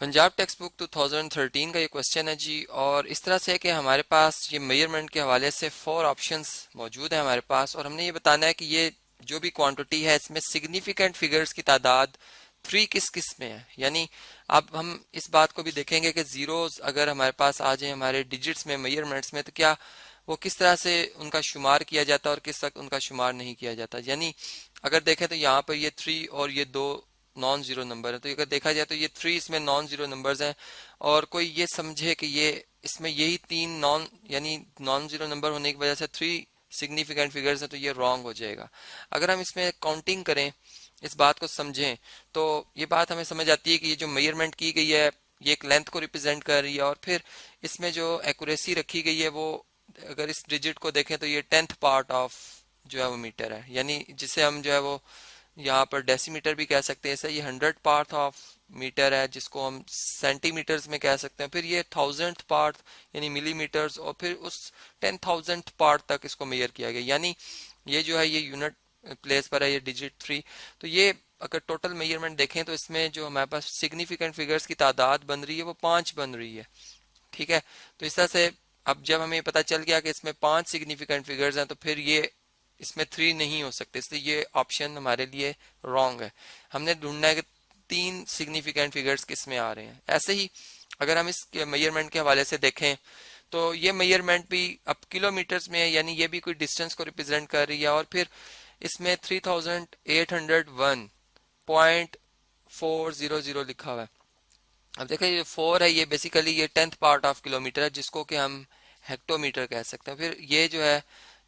Punjab text book 2013 का ये question है जी। और इस तरह से है कि हमारे पास ये मेजरमेंट के हवाले से 4 ऑप्शंस मौजूद है हमारे पास, और हमने ये बताना है कि ये जो भी क्वांटिटी है इसमें सिग्निफिकेंट फिगर्स की तादाद 3 किस किस में है। यानी अब हम इस बात को भी देखेंगे कि जीरोस अगर हमारे पास आ जाए हमारे डिजिट्स में, मेजरमेंट्स में, तो क्या वो किस तरह से उनका शुमार किया जाता है और किस वक्त उनका शुमार नहीं किया जाता। यानी अगर देखें तो यहाँ पर ये 3 और ये 2 नॉन जीरो नंबर है, तो अगर देखा जाए तो ये 3 इसमें नॉन जीरो नंबर्स हैं, और कोई ये समझे कि ये इसमें यही 3 नॉन यानी नॉन जीरो नंबर होने की वजह से 3 सिग्निफिकेंट फिगर्स है, तो ये रॉन्ग हो जाएगा। अगर हम इसमें काउंटिंग करें, इस बात को समझें, तो ये बात हमें समझ आती है कि ये जो मेजरमेंट की गई है ये एक लेंथ को रिप्रेजेंट कर रही है, और फिर इसमें जो एक्यूरेसी रखी गई है वो अगर इस डिजिट को देखें तो ये 10th पार्ट ऑफ जो है वो मीटर है, यानी जिसे हम जो है वो यहाँ पर डेसीमीटर भी कह सकते हैं। ऐसा ये 100 पार्ट ऑफ मीटर है जिसको हम सेंटीमीटर्स में कह सकते हैं। फिर ये 1000th पार्ट यानी मिलीमीटर्स, और फिर उस 10,000th पार्ट तक इसको मेजर किया गया। यानी ये जो है ये यूनिट प्लेस पर है, ये डिजिट 3। तो ये अगर टोटल मेजरमेंट देखें तो इसमें जो हमारे पास सिग्निफिकेंट फिगर्स की तादाद बन रही है वो 5 बन रही है। ठीक है, तो इस तरह से अब जब हमें पता चल गया कि इसमें 5 सिग्निफिकेंट फिगर्स हैं, तो फिर ये इसमें 3 नहीं हो सकते, इसलिए ये ऑप्शन हमारे लिए रॉन्ग है। हमने ढूंढना है कि 3 सिग्निफिकेंट फिगर्स किस में आ रहे हैं। ऐसे ही अगर हम इस मेजरमेंट के हवाले से देखें तो ये मेजरमेंट भी अब किलोमीटर्स में है, यानी ये भी कोई डिस्टेंस को रिप्रेजेंट कर रही है, और फिर इसमें 3801.400 लिखा हुआ है। अब देखिए ये 4 है, ये बेसिकली ये 10th पार्ट ऑफ किलोमीटर है जिसको कि हम हेक्टोमीटर कह सकते हैं। फिर ये जो है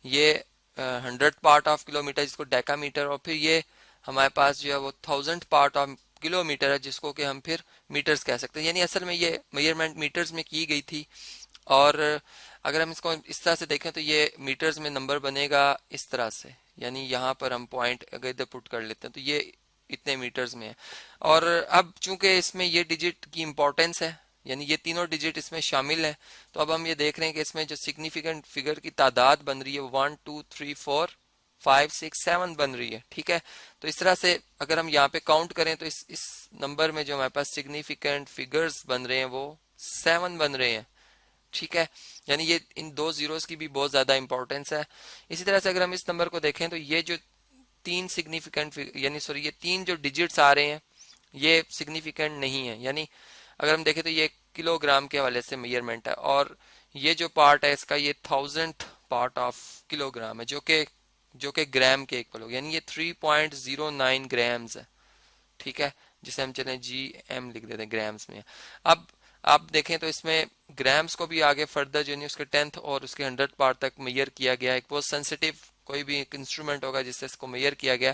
ये 100 पार्ट ऑफ किलोमीटर जिसको डेकामीटर, और फिर ये हमारे पास जो है वो 1000 पार्ट ऑफ किलोमीटर है जिसको कि हम फिर मीटर्स कह सकते हैं। यानी असल में ये मेजरमेंट मीटर्स में की गई थी, और अगर हम इसको इस तरह से देखें तो ये मीटर्स में नंबर बनेगा इस तरह से। यानी यहाँ पर हम पॉइंट अगर इधर पुट कर लेते हैं तो ये इतने मीटर्स में है। और अब चूंकि इसमें ये डिजिट की इंपॉर्टेंस है, यानी ये तीनों डिजिट इसमें शामिल है, तो अब हम ये देख रहे हैं कि इसमें जो सिग्निफिकेंट फिगर की तादाद बन रही है 1 2 3 4 5 6 7 बन रही है। ठीक है, तो इस तरह से अगर हम यहाँ पे काउंट करें तो इस नंबर में जो हमारे पास सिग्निफिकेंट फिगर्स बन रहे हैं वो 7 बन रहे हैं। ठीक है, यानी ये इन 2 जीरोस की भी बहुत ज्यादा इंपॉर्टेंस है। इसी तरह से अगर हम इस नंबर को देखें तो ये जो 3 सिग्निफिकेंट यानी सॉरी ये 3 जो डिजिट्स आ रहे हैं ये सिग्निफिकेंट नहीं है। यानी अगर हम देखें तो ये किलोग्राम के हवाले से मेजरमेंट है, और ये जो पार्ट है इसका ये 1000th पार्ट ऑफ किलोग्राम है जो कि ग्राम के इक्वल हो, यानी ये 3.09 ग्राम्स है। ठीक है, जिसे हम चलें GM लिख देते हैं, ग्राम्स में। अब आप देखें तो इसमें ग्राम्स को भी आगे फर्दर जो उसके 10th और उसके 100th पार्ट तक मेजर किया गया है। एक बहुत सेंसिटिव कोई भी एक इंस्ट्रूमेंट होगा जिससे इसको मेजर किया गया।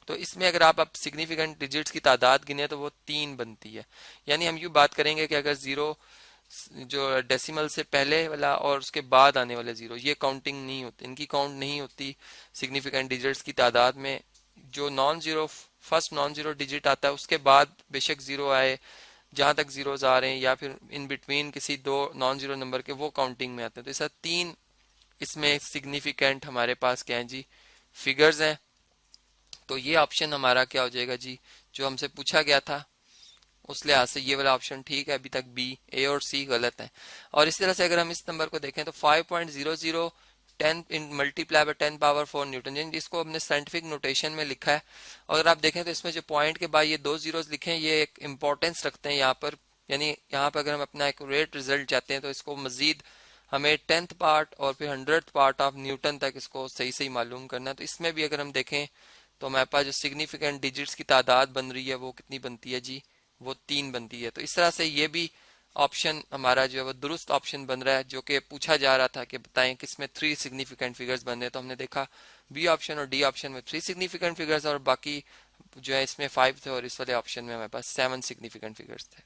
तो इसमें अगर आप सिग्निफिकेंट डिजिट्स की तादाद गिने तो वो 3 बनती है। यानी हम यूँ बात करेंगे कि अगर जीरो जो डेसिमल से पहले वाला और उसके बाद आने वाले जीरो, ये काउंटिंग नहीं होती, इनकी काउंट नहीं होती सिग्निफिकेंट डिजिट्स की तादाद में। जो non zero first non zero digit आता है उसके बाद बेशक जीरो आए, जहां तक जीरोज आ रहे हैं या फिर इन बिटवीन किसी 2 नॉन जीरो नंबर के, वो काउंटिंग में आते हैं। तो ऐसा 3 इसमें सिग्निफिकेंट हमारे पास क्या है जी, फिगर्स हैं। तो ये ऑप्शन हमारा क्या हो जाएगा जी, जो हमसे पूछा गया था उस लिहाज से ये वाला ऑप्शन ठीक है। अभी तक बी, ए और सी गलत है। और इसी तरह से अगर हम इस नंबर को देखें तो 5.00 10 इन मल्टीप्लाई बाय 10 पावर 4 न्यूटन, यानी जिसको हमने साइंटिफिक नोटेशन में लिखा है। और अगर आप देखें तो इसमें जो पॉइंट के बाद ये 2 जीरोस लिखे हैं ये एक इंपॉर्टेंस रखते हैं यहाँ पर। यानी यहाँ पर अगर हम अपना एक्यूरेट रिजल्ट चाहते हैं तो इसको मजीद हमें 10th पार्ट और फिर 100th पार्ट ऑफ न्यूटन तक इसको सही सही मालूम करना है। तो इसमें भी अगर हम देखें तो हमारे पास जो सिग्निफिकेंट डिजिट्स की तादाद बन रही है वो कितनी बनती है जी, वो 3 बनती है। तो इस तरह से ये भी ऑप्शन हमारा जो है वो दुरुस्त ऑप्शन बन रहा है। जो कि पूछा जा रहा था कि बताएं किसमें 3 सिग्निफिकेंट फिगर्स बन रहे हैं, तो हमने देखा बी ऑप्शन और डी ऑप्शन में 3 सिग्निफिकेंट फिगर्स और बाकी जो है इसमें 5 थे, और इस वाले ऑप्शन में हमारे पास 7 सिग्निफिकेंट फिगर्स थे।